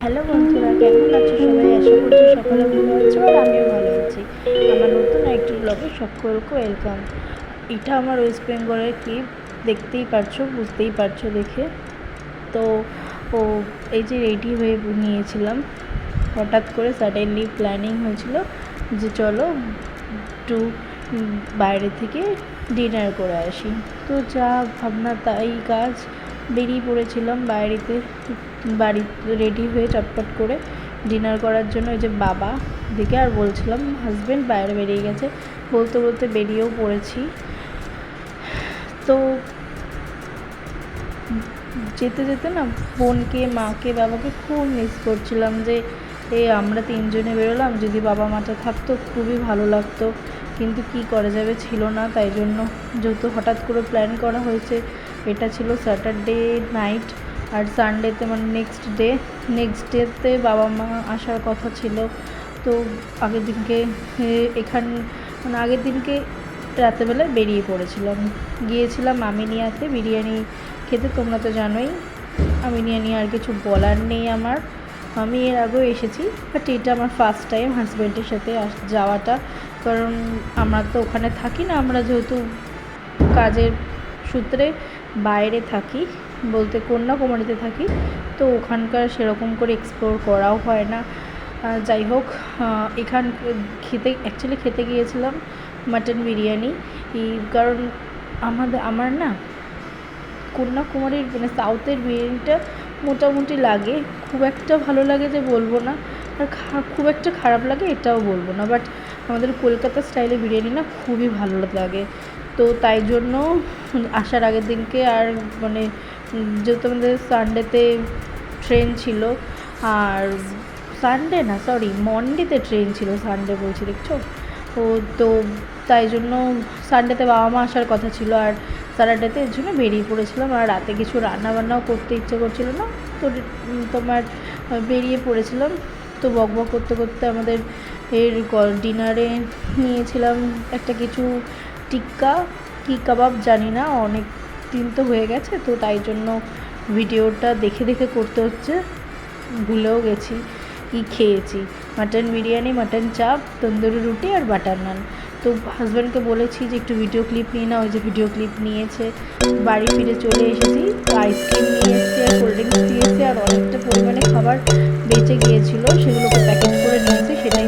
Hello বন্ধুরা, কেমন আছো সবাই? আশা করছি সকালে ভালো আছো আর আমিও ভালো আছি। আমার নতুন একটি ব্লগে সকলকে ওয়েলকাম। এটা আমার ওয়েস্ট বেঙ্গলের ক্লিপ, দেখতেই পারছো, বুঝতেই পারছো দেখে। তো ও এই যে রেডি হয়ে নিয়েছিলাম, হঠাৎ করে সাডেনলি প্ল্যানিং হয়েছিল যে চলো একটু বাইরে থেকে ডিনার করে আসি। তো যা ভাবনা তাই কাজ, বেরিয়ে পড়েছিলাম বাড়ি রেডি হয়ে চটপট করে ডিনার করার জন্য। ওই যে বাবা দিকে আর বলছিলাম হাজব্যান্ড বাইরে বেরিয়ে গেছে, বলতে বলতে বেরিয়েও পড়েছি। তো যেতে যেতে না বোনকে, মাকে, বাবাকে খুব মিস করছিলাম যে আমরা তিনজনে বেরোলাম, যদি বাবা মাটা থাকতো খুবই ভালো লাগতো, কিন্তু কি করা যাবে, ছিল না। তাই জন্য যেহেতু হঠাৎ করে প্ল্যান করা হয়েছে, এটা ছিল স্যাটারডে নাইট, আর সানডেতে মানে নেক্সট ডেতে বাবা মা আসার কথা ছিল। তো আগের দিনকে আগের দিনকে রাতেরবেলায় বেরিয়ে পড়েছিলাম, গিয়েছিলাম আমিনিয়াতে বিরিয়ানি খেতে। তোমরা তো জানোই আমিনিয়া নিয়ে আর কিছু বলার নেই আমার। আমি এর আগেও এসেছি, বাট এটা আমার ফার্স্ট টাইম হাজব্যান্ডের সাথে যাওয়াটা। কারণ আমরা তো ওখানে থাকি না, আমরা যেহেতু কাজের সূত্রে বাইরে থাকি, বলতে কন্যাকুমারীতে থাকি, তো ওখানকার সেরকম করে এক্সপ্লোর করাও হয় না। যাই হোক, খেতে গিয়েছিলাম মাটন বিরিয়ানি। কারণ আমার না কন্যাকুমারীর মানে সাউথের বিরিয়ানিটা মোটামুটি লাগে, খুব একটা ভালো লাগে যে বলবো না, আর খুব একটা খারাপ লাগে এটাও বলবো না, বাট আমাদের কলকাতা স্টাইলে বিরিয়ানি না খুবই ভালো লাগে। তো তাই জন্য আসার আগের দিনকে আর মানে যেহেতু আমাদের সানডেতে ট্রেন ছিল, আর মন্ডেতে ট্রেন ছিল, সানডে বলছি দেখছো। তো তাই জন্য সানডেতে বাবা মা আসার কথা ছিল, আর স্যাটারডেতে এর জন্য বেরিয়ে পড়েছিলাম। আর রাতে কিছু রান্নাবান্নাও করতে ইচ্ছে করছিল না, তো তোমার বেরিয়ে পড়েছিলাম। তো বকবক করতে করতে আমাদের ডিনারে নিয়েছিলাম একটা কিছু টিক্কা কি কাবাব জানি না, অনেক দিন তো হয়ে গেছে, তো তাই জন্য ভিডিওটা দেখে দেখে করতে হচ্ছে, ভুলেও গেছি কি খেয়েছি। মাটন বিরিয়ানি, মাটন চাপ, তন্দুরি রুটি আর বাটার নান। তো হাজব্যান্ডকে বলেছি যে একটু ভিডিও ক্লিপ নিয়ে না, ওই যে ভিডিও ক্লিপ নিয়েছে। বাড়ি ফিরে চলে এসেছি, তো আইসক্রিম নিয়ে এসেছি আর কোল্ড ড্রিঙ্কস দিয়েছি, আর অনেকটা পরিমাণে খাবার বেঁচে গিয়েছিলো, সেগুলোকে প্যাকেট করে নিয়েছি, সেটাই